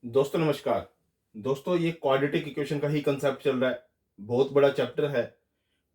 दोस्तों नमस्कार। दोस्तों ये क्वाड्रेटिक इक्वेशन का ही कंसेप्ट चल रहा है। बहुत बड़ा चैप्टर है।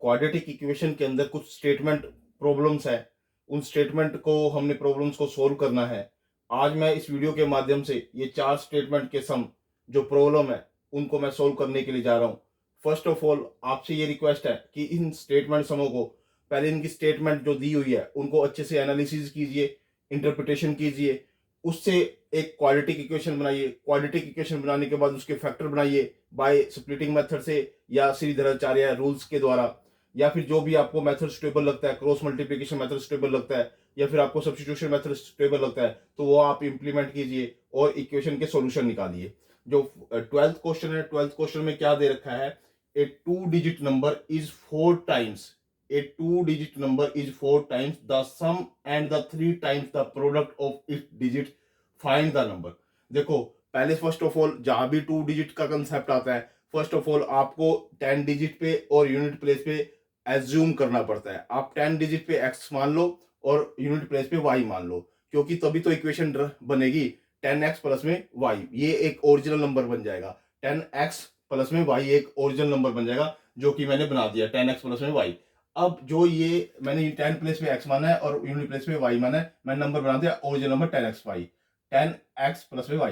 क्वाड्रेटिक इक्वेशन के अंदर कुछ स्टेटमेंट प्रॉब्लम्स है। उन स्टेटमेंट को हमने प्रॉब्लम्स को सोल्व करना है। आज मैं इस वीडियो के माध्यम से ये 4 स्टेटमेंट के सम जो प्रॉब्लम है उनको मैं सोल्व करने के लिए जा रहा हूँ। फर्स्ट ऑफ ऑल आपसे ये रिक्वेस्ट है कि इन स्टेटमेंट समों को पहले इनकी स्टेटमेंट जो दी हुई है उनको अच्छे से एनालिसिस कीजिए, इंटरप्रिटेशन कीजिए, उससे एक क्वाड्रेटिक इक्वेशन बनाइए। क्वाड्रेटिक इक्वेशन बनाने के बाद उसके फैक्टर बनाइए बाय स्प्लिटिंग मेथड से या श्रीधराचार्य रूल्स के द्वारा, या फिर जो भी आपको मेथड स्टेबल लगता है, क्रॉस मल्टीप्लिकेशन मेथड स्टेबल लगता है या फिर आपको सब्स्टिट्यूशन मेथड स्टेबल लगता है, तो वो आप इंप्लीमेंट कीजिए और इक्वेशन के सॉल्यूशन निकालिए। जो 12th क्वेश्चन है, 12th क्वेश्चन में क्या दे रखा है, a two digit number is 4 times, a two-digit number is 4 times the sum and the 3 times the product of its digits. Find the number. देखो पहले फर्स्ट ऑफ ऑल जहां भी 2 डिजिट का कंसेप्ट आता है, फर्स्ट ऑफ ऑल आपको 10 digit पे और यूनिट प्लेस पे एज्यूम करना पड़ता है। आप 10 डिजिट पे x मान लो और यूनिट प्लेस पे y मान लो, क्योंकि तभी तो इक्वेशन बनेगी 10x प्लस में y। ये एक ओरिजिनल नंबर बन जाएगा। 10x प्लस में y एक ओरिजिनल नंबर बन जाएगा, जो कि मैंने बना दिया 10x प्लस में y। अब जो ये मैंने 10 प्लेस पे x माना है और यूनिट प्लेस पे y माना है, मैंने नंबर बना दिया original number 10x y, 10x plus में y।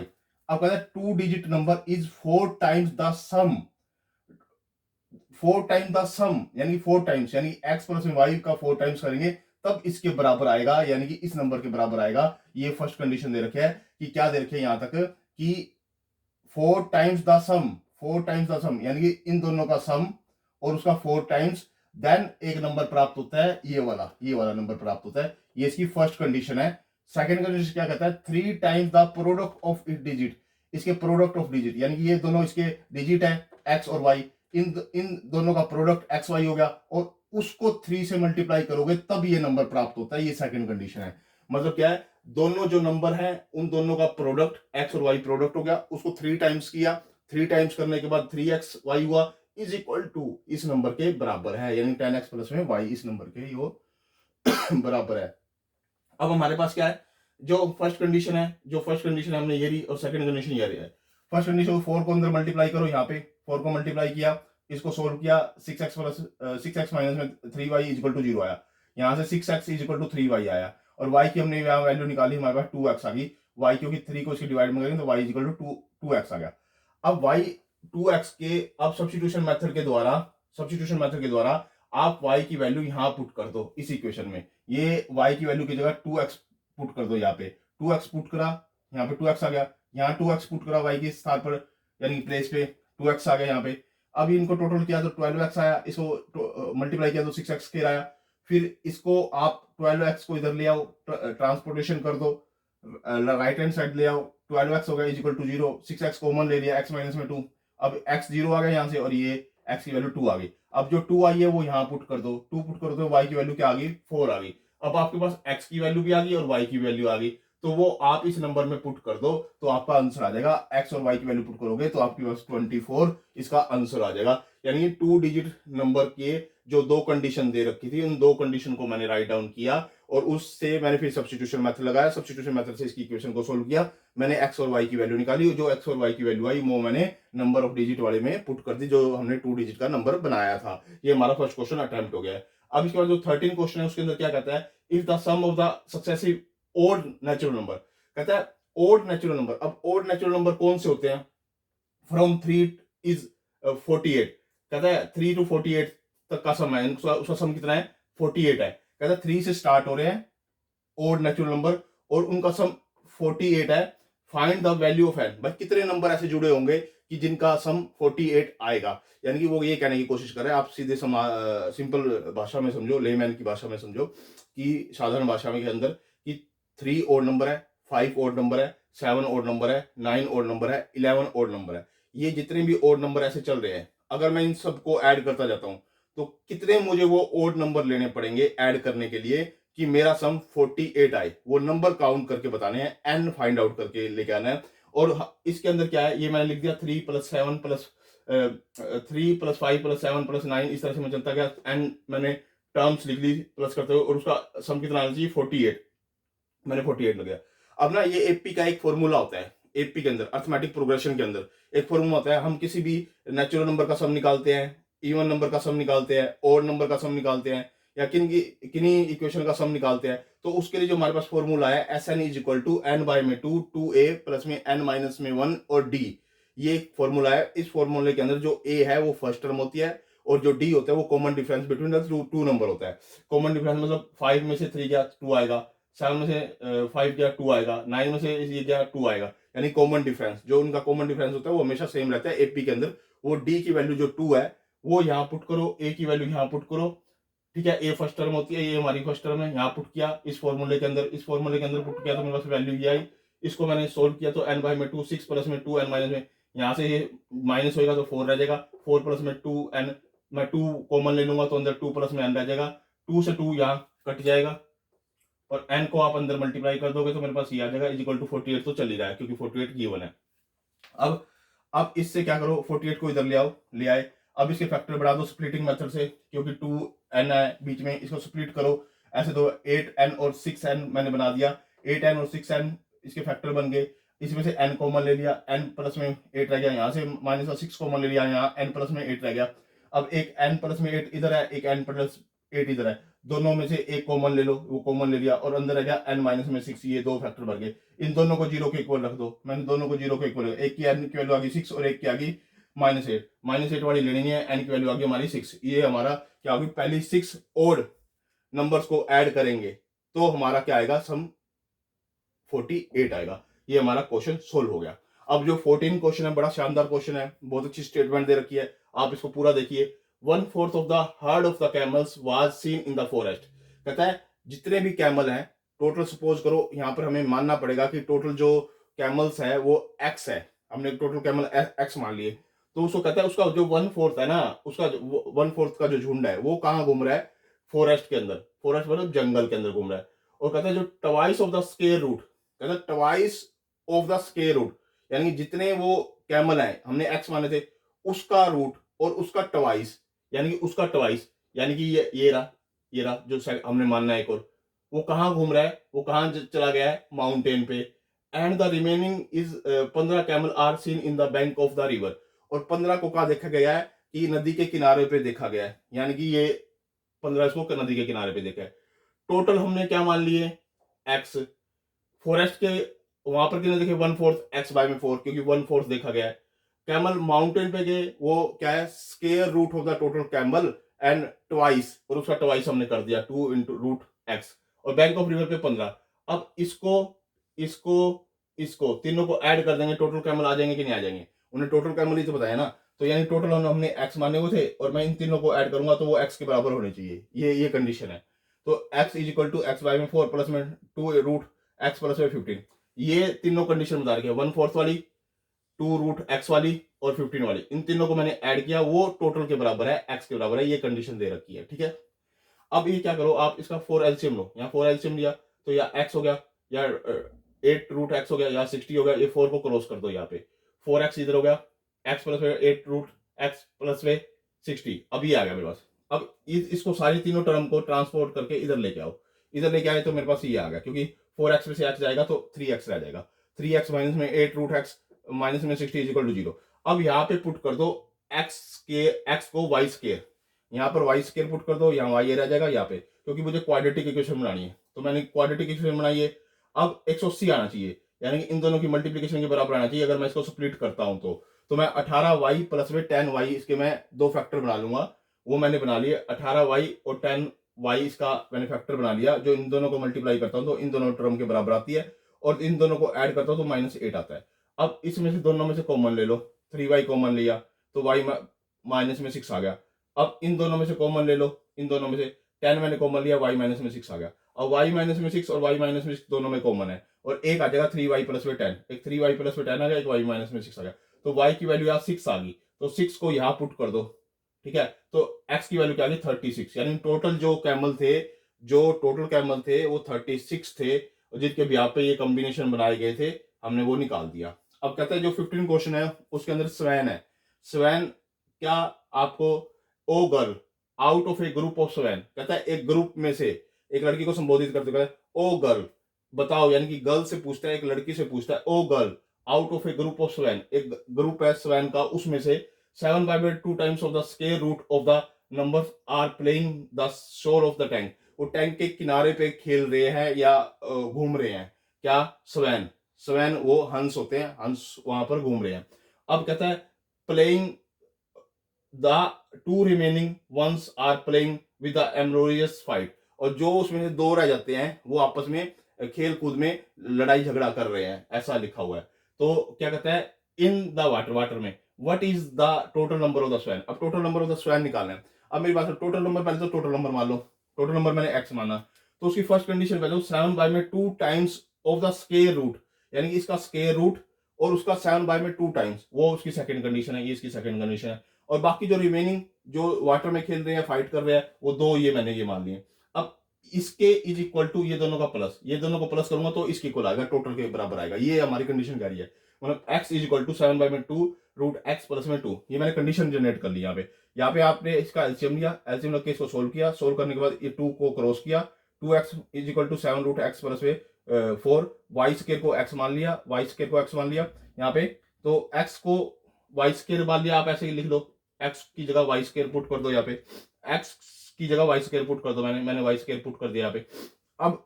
अब कहता है two digit number is 4 times the sum, 4 time the sum यानी 4 टाइम्स, यानी x प्लस में y का 4 टाइम्स करेंगे तब इसके बराबर आएगा, यानी कि इस नंबर के बराबर आएगा। ये फर्स्ट कंडीशन दे रखे है कि क्या दे रखे है यहां तक कि 4 times the sum, 4 times the sum यानी कि इन दोनों का सम और उसका 4 टाइम्स, देन एक नंबर प्राप्त होता है, ये वाला नंबर प्राप्त होता है। ये इसकी फर्स्ट कंडीशन है। सेकंड कंडीशन क्या कहता है, 3 times the product of it digit, इसके प्रोडक्ट ऑफ डिजिट यानी कि ये दोनों इसके डिजिट है एक्स और वाई, इन दोनों का प्रोडक्ट एक्स वाई हो गया और उसको 3 से मल्टीप्लाई करोगे तब ये नंबर प्राप्त होता है। ये सेकंड कंडीशन है। मतलब क्या है, दोनों जो नंबर हैं उन दोनों का प्रोडक्ट एक्स और वाई प्रोडक्ट हो गया, उसको 3 टाइम्स किया, 3 टाइम्स करने के बाद 3x y हुआ इज इक्वल टू इस नंबर के बराबर है, यानी 10x प्लस में y इस नंबर के वो बराबर है। अब हमारे पास क्या है, जो फर्स्ट कंडीशन है, हमने ये ली और सेकंड कंडीशन ये रही है। फर्स्ट कंडीशन 4 को अंदर मल्टीप्लाई करो, यहाँ पे 4 को मल्टीप्लाई किया, इसको सोल्व किया, 6x माइनस में 3y इज इक्वल टू 0 आया, यहाँ से 6x is equal to 3y आया और y की हमने यहाँ वैल्यू निकाली, हमारे पास 2x आ गई। y क्योंकि 3 को इसकी डिवाइड में करेंगे तो y is equal to 2x आ गया। अब y 2x के अब सब्स्टिट्यूशन मेथड के द्वारा आप y की वैल्यू यहाँ पुट कर दो इस इक्वेशन में। ये y की वैल्यू की जगह 2x पुट कर दो, यहाँ पे 2x पुट करा, यहाँ पे 2x आ गया, यहाँ 2x पुट करा y के स्थान पर यानी प्लेस पे 2x आ गया यहाँ पे। अब इनको टोटल किया तो 12x आया, इसको मल्टीप्लाई किया तो 6x के आया। फिर इसको आप 12x को इधर ले आओ, ट्रांसपोर्टेशन कर दो, राइट हैंड साइड ले आओ, 12x हो गया is equal to 0, 6x common ले लिया, x माइनस में 2, अब x 0 आ गया यहाँ से और ये x की वैल्यू 2 आ गई। अब जो 2 आई है वो यहाँ पुट कर दो, 2 पुट कर दो, y की वैल्यू क्या आ गई, 4 आ गई। अब आपके पास x की वैल्यू भी आ गई और y की वैल्यू आ गई, तो वो आप इस नंबर में पुट कर दो तो आपका आंसर आ जाएगा। x और y की वैल्यू पुट करोगे तो आपके पास 24 इसका आंसर आ जाएगा। यानी 2 डिजिट नंबर के जो 2 कंडीशन दे रखी थी उन 2 कंडीशन को मैंने राइट डाउन किया और उससे मैंने फिर सब्स्टिट्यूशन मेथड लगाया, सब्स्टिट्यूशन मेथड से इसकी इक्वेशन को सोल्व किया, मैंने x और y की वैल्यू निकाली, जो x और y की वैल्यू आई वो मैंने नंबर ऑफ डिजिट वाले में पुट कर दी, जो हमने 2 डिजिट का नंबर बनाया था। ये हमारा फर्स्ट क्वेश्चन अटेम्प्ट हो गया है। अब इसके बाद जो 13 क्वेश्चन है उसके अंदर क्या कहता है, if the sum of the successive odd natural number, कहता है ओड नेचुरल नंबर। अब ओड नेचुरल नंबर कौन से होते हैं, फ्रॉम 3 इज 48, कहता है 3 टू 48 तक का सम है, उसका सम कितना है 48 है। कहता है 3 से स्टार्ट हो रहे हैं ओड नेचुरल नंबर और उनका सम 48 है। Find the value of N, भाई कितने नंबर ऐसे जुड़े होंगे कि जिनका सम 48 आएगा। यानी कि वो ये कहने की कोशिश कर रहे हैं, आप सीधे सिंपल भाषा में समझो, लेमैन की भाषा में समझो कि साधारण भाषा में के अंदर कि 3 ओड नंबर है, 5 ओड नंबर है, 7 ओड नंबर है, 9 ओड नंबर है, 11 ओड नंबर है। ये जितने भी ओड नंबर ऐसे चल रहे हैं, अगर मैं इन सबको ऐड करता जाता हूं तो कितने मुझे वो ओड नंबर लेने पड़ेंगे ऐड करने के लिए कि मेरा सम 48 आए। वो नंबर काउंट करके बताने हैं, एन फाइंड आउट करके लेके आना है। और इसके अंदर क्या है, ये मैंने लिख दिया 3 + 7 + 3 + 5 + 7 + 9, इस तरह से मैं चलता गया, एन मैंने टर्म्स लिख ली प्लस करते हुए और उसका सम कितना आना चाहिए 48, मैंने 48 लग गया। अब ना ये एपी का एक फॉर्मूला होता है, एपी के अंदर, अर्थमेटिक प्रोग्रेशन के अंदर एक फॉर्मूला होता है, हम किसी भी नेचुरल नंबर का सम निकालते हैं, इवन नंबर का सम निकालते हैं, ऑड नंबर का सम निकालते हैं, या किन्हीं इक्वेशन का सम निकालते हैं, तो उसके लिए जो हमारे पास फॉर्मूला है S N is equal to N by में 2, 2a प्लस में n माइनस में 1 और d, ये एक फॉर्मूला है। इस फॉर्मूले के अंदर जो a है वो फर्स्ट टर्म होती है और जो d होता है वो common difference between the two number होता है। कॉमन डिफरेंस मतलब 5 में से 3 गया 2 आएगा, 7 में से 5 गया 2 आएगा, 9 में से ये गया 2 आएगा, यानी कॉमन डिफरेंस, जो उनका कॉमन डिफरेंस होता है वो हमेशा सेम रहता है एपी के अंदर। वो d की वैल्यू जो 2 है वो यहाँ पुट करो, a की वैल्यू यहाँ पुट करो, ठीक है। ए फर्स्ट टर्म होती है, ये हमारी फर्स्ट टर्म है, यहाँ पुट किया इस फॉर्मूले के अंदर, इस फॉर्मूले के अंदर पुट किया तो मेरे पास वैल्यू ये आई। इसको मैंने सोल्व किया तो n बाई में 2, 6 प्लस में 2 n माइनस में, यहाँ से ये माइनस होएगा तो 4 रह जाएगा, 4 प्लस में 2 n, मैं 2 कॉमन ले लूंगा तो अंदर 2 प्लस में n रह जाएगा, 2 से 2 यहाँ कट जाएगा और n को आप अंदर मल्टीप्लाई कर दोगे तो मेरे पास ये आ जाएगा इज इक्वल टू 48, तो चल ही रहा है क्योंकि 48 गिवन है। अब इससे क्या करो, 48 को इधर ले आओ, ले आए, अब इसके फैक्टर बढ़ा दो स्प्लिटिंग मेथड से, क्योंकि 2n है बीच में, इसको स्प्लिट करो ऐसे, तो 8n और 6n मैंने बना दिया, 8n और 6n इसके फैक्टर बन गए, इसमें से n कॉमन ले लिया, n प्लस में 8 रह गया, यहाँ से माइनस का 6 कॉमन ले लिया, यहाँ n प्लस में 8 रह गया। अब एक n प्लस में 8 इधर है, एक n प्लस 8 इधर है, दोनों में से एक कॉमन ले लो, वो कॉमन ले लिया और अंदर रह गया n माइनस में 6, ये दो फैक्टर बढ़ गए। इन दोनों को जीरो के इक्वल रख दो, मैंने दोनों को जीरो के इक्वल, एक की n की वैल्यू आ गई 6 और एक की आ गई -8, -8 वाली लेनी है, n की वैल्यू आ गई हमारी 6, ये हमारा क्या होगी, पहली 6 ओड नंबर्स को ऐड करेंगे तो हमारा क्या आएगा, सम 48 आएगा। ये हमारा क्वेश्चन सोल्व हो गया। अब जो 14 क्वेश्चन है बड़ा शानदार क्वेश्चन है, बहुत अच्छी स्टेटमेंट दे रखी है, आप इसको पूरा देखिए। 1/4 of the herd of the camels was seen in the forest, कहता है जितने भी कैमल हैं टोटल, सपोज करो यहाँ पर हमें मानना पड़ेगा कि टोटल जो कैमल्स है वो x है, हमने टोटल कैमल x मान लिए, तो उसको कहता है उसका जो 1/4 है ना, उसका 1/4 का जो झुंड है वो कहाँ घूम रहा है, फॉरेस्ट के अंदर, फॉरेस्ट मतलब जंगल के अंदर घूम रहा है। और कहता है जो twice of the square root, कहता है twice of the square root, यानी कि जितने वो कैमल है हमने x माने थे उसका रूट और उसका ट्वाइस, यानी कि उसका ट्वाइस, यानी कि ये रहा जो हमने मानना है एक और, वो कहाँ घूम रहा है, वो कहाँ चला गया है, माउंटेन पे। And the remaining is 15 camel are seen in the bank of the river, और 15 को कहा देखा गया है कि नदी के किनारे पे देखा गया है, यानी कि ये 15 इसको नदी के किनारे पे देखा है। टोटल हमने क्या मान लिए, x, फॉरेस्ट के वहां पर कितने देखे, 1/4 x बाय में 4, क्योंकि 1/4 देखा गया है। कैमल माउंटेन पे गए, वो क्या है, square root of the total camel and twice, और उसका ट्वाइस हमने कर दिया 2 इंटू रूट x, और बैंक ऑफ रिवर पे 15। अब इसको तीनों को ऐड कर देंगे, टोटल कैमल आ जाएंगे कि नहीं आ जाएंगे, उन्हें टोटल कैमल ही तो बताया ना, तो यानी टोटल हमने x माने हुए थे और मैं इन तीनों को ऐड करूंगा तो वो x के बराबर होने चाहिए, ये कंडीशन है। तो x is equal to x by में 4 प्लस में 2 रूट x प्लस में 15, ये तीनों कंडीशन बता रखी है, 1/4 वाली, 2 रूट x वाली और 15 वाली, इन तीनों को मैंने ऐड किया, वो टोटल के बराबर है, x के बराबर है, ये कंडीशन दे रखी है, ठीक है। अब ये क्या करो, आप इसका 4 एलसीएम लो, यहाँ 4 एलसीएम लिया तो या x हो गया, या 8 रूट x हो गया, या 60 हो गया, ये 4 को क्रॉस कर दो, यहाँ पे 4x इधर हो गया, x प्लस में 8 रूट x प्लस में 60, अब ये आ गया मेरे पास। अब इसको सारी तीनों टर्म को ट्रांसपोर्ट करके इधर लेके आओ, इधर लेके आए तो मेरे पास ये आ गया, क्योंकि 4x में से x जाएगा तो 3x रह जाएगा, 3x माइनस में 8 रूट x माइनस में 60 इज इक्वल टू 0। अब यहाँ पे पुट कर दो x को y स्क्वायर, यहाँ पर y स्क्वायर पुट कर दो, यहाँ y रह जाएगा यहाँ पे, क्योंकि मुझे क्वाड्रेटिक इक्वेशन बनानी है, तो मैंने क्वाड्रेटिक इक्वेशन बनाई है। अब 180 आना चाहिए, यानी कि इन दोनों की मल्टीप्लीकेशन के बराबर आना चाहिए। अगर मैं इसको स्प्लिट करता हूं तो मैं 18y प्लस में 10y, इसके मैं दो फैक्टर बना लूंगा, वो मैंने बना लिए, 18y और 10y इसका मैंने फैक्टर बना लिया, जो इन दोनों को मल्टीप्लाई करता हूं तो इन दोनों टर्म के बराबर आती है, और इन दोनों को ऐड करता हूं तो -8 आता है। अब इसमें से दोनों में से कॉमन ले लो, 3y कॉमन लिया तो y माइनस में 6 आ गया। अब इन दोनों में से कॉमन ले लो, इन दोनों में से 10 मैंने कॉमन लिया, y माइनस में 6 आ गया। अब y माइनस में 6 और y माइनस में 6 दोनों में कॉमन है, और एक आ जाएगा 3y प्लस में 10, एक 3y प्लस में 10 आ गया, एक y माइनस में 6 आ गया, तो y की वैल्यू यहाँ 6 आ गई, तो 6 को यहाँ पुट कर दो, ठीक है। तो x की वैल्यू क्या आ गई, 36, यानी टोटल जो टोटल कैमल थे वो 36 थे, और जिनके यहाँ पे ये कॉम्बिनेशन बनाए गए थे हमने वो निकाल दिया। अब कहता है जो 15 क्वेश्चन है उसके अंदर स्वैन है, स्वैन क्या, आपको o girl out of a group of swan, कहता है एक ग्रुप में से एक लड़की को संबोधित करते कहता है ओ गर्ल बताओ, यानी कि गर्ल से पूछता है, एक लड़की से पूछता है o girl out of a group of swan, एक ग्रुप है स्वेन का, उसमें से 7/2 times of the square root of the number are playing the shore of the tank. वो टैंक के किनारे पे खेल रहे हैं या घूम रहे हैं, क्या? स्वेन। स्वेन वो हंस होते हैं, हंस वहां पर घूम रहे हैं। अब कहता है playing the two remaining ones are playing with the amorous fight, और जो उसमें से दो रह जाते हैं वो आपस में खेल कूद में लड़ाई झगड़ा कर रहे हैं, ऐसा लिखा हुआ है। तो क्या कहता है इन द वाटर, वाटर में what is the total number of the swan. अब total number of the swan निकालना है। अब मेरी बात है, टोटल नंबर, पहले तो टोटल नंबर मान लो, टोटल नंबर मैंने एक्स माना, तो उसकी फर्स्ट कंडीशन पहले 7/2 times of the square root, यानी कि इसका स्क्वायर रूट और उसका 7/2 टाइम्स, वो उसकी सेकंड कंडीशन है, ये इसकी सेकंड कंडीशन है। और बाकी जो रिमेनिंग जो वाटर में खेल रहे हैं, फाइट कर रहे हैं, वो दो ये मैंने ये मान लिए। अब इसके इज इक्वल टू ये दोनों का प्लस, ये दोनों को प्लस करूंगा तो इसके इक्वल आएगा, टोटल के बराबर आएगा। ये हमारी कंडीशन कह रही है, मतलब x is equal to 7/2 root X plus में 2। ये मैंने कंडीशन जनरेट कर ली। यहाँ पे आपने इसका एलसीएम लिया, एलसीएम लग के इसको सोल्व किया, सोल्व करने के बाद ये 2 को क्रॉस किया, 2x is equal to 7 root X plus में 4, वाई स्केयर को x मान लिया, वाई स्केयर को x मान लिया यहाँ पे, तो x को वाई स्केयर मान लिया, आप ऐसे ही लिख दो, x की जगह वाई स्केयर पुट कर दो, यहाँ पे x की जगह वाई स्केयर पुट कर दो, मैंने वाई स्केयर पुट कर दिया यहाँ पे। अब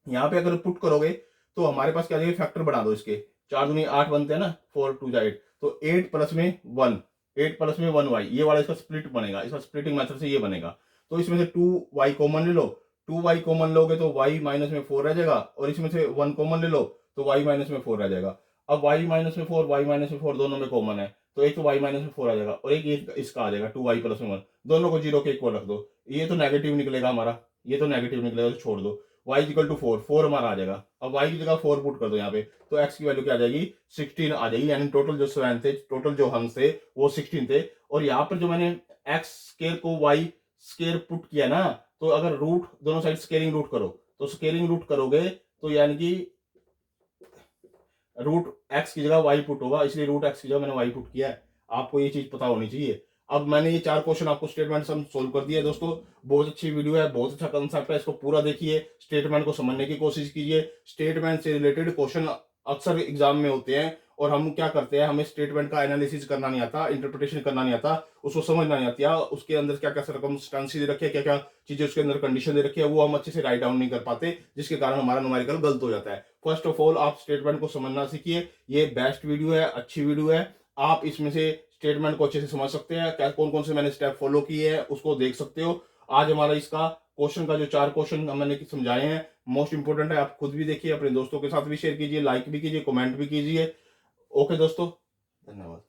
यहाँ पे अगर पुट करोगे तो हमारे पास क्या जाएगा, फैक्टर बढ़ा दो इसके, 4 दूनी 8 बनते हैं ना, 4 2 8, तो 8 प्लस में 1, 8 प्लस में 1 वाई, ये वाला इसका स्प्लिट बनेगा, इसका स्प्लिटिंग मेथड से ये बनेगा। तो इसमें से 2 वाई कॉमन ले लो, 2 वाई कॉमन लोगे तो वाई माइनस में 4 रह जाएगा, और इसमें से 1 कॉमन ले लो तो वाई माइनस में 4 रह जाएगा। अब वाई माइनस में 4, वाई माइनस में 4 दोनों में कॉमन है, तो एक तो वाई माइनस में 4 आ जाएगा, और एक इसका आ जाएगा 2 वाई प्लस में 1, दोनों को 0 के इक्वल रख दो। ये तो नेगेटिव निकलेगा हमारा, ये तो नेगेटिव निकलेगा, तो छोड़ दो। y इक्वल टू 4, 4 हमारा आ जाएगा। अब y की जगह 4 पुट कर दो यहाँ पे, तो x की वैल्यू क्या आ जाएगी, 16 आ जाएगी। यानी टोटल जो स्वैन थे, टोटल जो हंस थे वो 16 थे। और यहाँ पर जो मैंने x स्केयर को y स्केयर पुट किया ना, तो अगर रूट दोनों साइड स्केयरिंग रूट करो, तो स्केयरिंग रूट करोगे तो यानी कि रूट x की जगह y पुट होगा, इसलिए रूट x की जगह मैंने y पुट किया है। आपको ये चीज पता होनी चाहिए। अब मैंने ये 4 क्वेश्चन आपको स्टेटमेंट सम सोल्व कर दिया है दोस्तों। बहुत अच्छी वीडियो है, बहुत अच्छा कंसेप्ट है, इसको पूरा देखिए, स्टेटमेंट को समझने की कोशिश कीजिए। स्टेटमेंट से रिलेटेड क्वेश्चन अक्सर एग्जाम में होते हैं, और हम क्या करते हैं, हमें स्टेटमेंट का एनालिसिस करना नहीं आता, इंटरप्रिटेशन करना नहीं आता, उसको समझना नहीं आता, उसके अंदर क्या क्या सर्कमस्टांसेस दे रखे हैं, क्या क्या चीजें उसके अंदर कंडीशन दे रखी है, वो हम अच्छे से राइट डाउन नहीं कर पाते, जिसके कारण हमारा न्यूमेरिकल गलत हो जाता है। फर्स्ट ऑफ ऑल आप स्टेटमेंट को समझना सीखिए। ये बेस्ट वीडियो है, अच्छी वीडियो है। आप इसमें से स्टेटमेंट को अच्छे से समझ सकते हैं, क्या कौन कौन से मैंने स्टेप फॉलो किए हैं उसको देख सकते हो। आज हमारा इसका क्वेश्चन का जो 4 क्वेश्चन मैंने समझाए हैं, मोस्ट इंपोर्टेंट है, आप खुद भी देखिए, अपने दोस्तों के साथ भी शेयर कीजिए, लाइक भी कीजिए, कमेंट भी कीजिए। ओके दोस्तों, धन्यवाद।